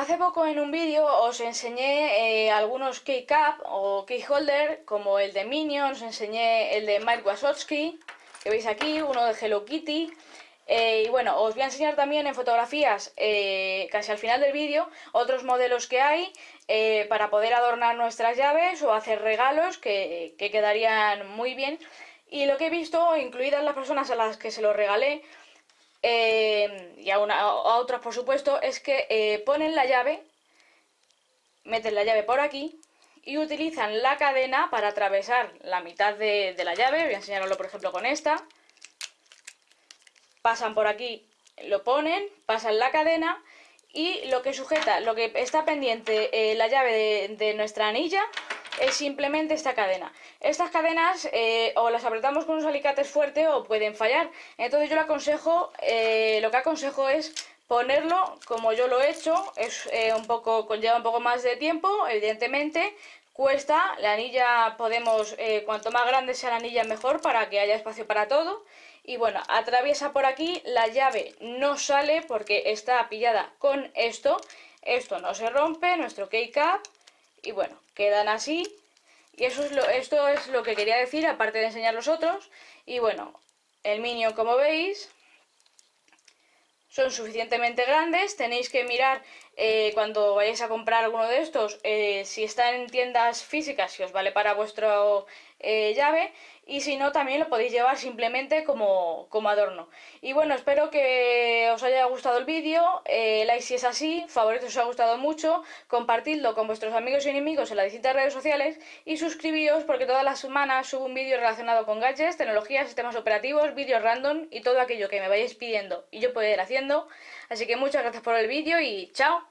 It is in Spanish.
Hace poco en un vídeo os enseñé algunos keycap o keyholder, como el de Minions, os enseñé el de Mike Wazowski, que veis aquí, uno de Hello Kitty. Y bueno, os voy a enseñar también en fotografías, casi al final del vídeo, otros modelos que hay para poder adornar nuestras llaves o hacer regalos que quedarían muy bien. Y lo que he visto, incluidas las personas a las que se los regalé, y a otras por supuesto, es que ponen la llave, meten la llave por aquí y utilizan la cadena para atravesar la mitad de la llave. Voy a enseñaroslo por ejemplo con esta. Pasan por aquí, lo ponen, pasan la cadena y lo que sujeta, lo que está pendiente la llave de nuestra anilla es simplemente esta cadena. Estas cadenas o las apretamos con unos alicates fuertes o pueden fallar. Entonces yo lo que aconsejo es ponerlo como yo lo he hecho. Es conlleva un poco más de tiempo, evidentemente. Cuesta, la anilla podemos, cuanto más grande sea la anilla mejor para que haya espacio para todo. Y bueno, atraviesa por aquí, la llave no sale porque está pillada con esto. Esto no se rompe, nuestro keycap. Y bueno, quedan así. Y esto es lo que quería decir, aparte de enseñar los otros. Y bueno, el Minion, como veis, son suficientemente grandes. Tenéis que mirar cuando vayáis a comprar alguno de estos, si está en tiendas físicas, si os vale para vuestra llave. Y si no, también lo podéis llevar simplemente como adorno. Y bueno, espero que os haya gustado el vídeo. Like si es así, favoritos si os ha gustado mucho, compartidlo con vuestros amigos y enemigos en las distintas redes sociales y suscribíos porque todas las semanas subo un vídeo relacionado con gadgets, tecnologías, sistemas operativos, vídeos random y todo aquello que me vayáis pidiendo y yo puedo ir haciendo. Así que muchas gracias por el vídeo y chao.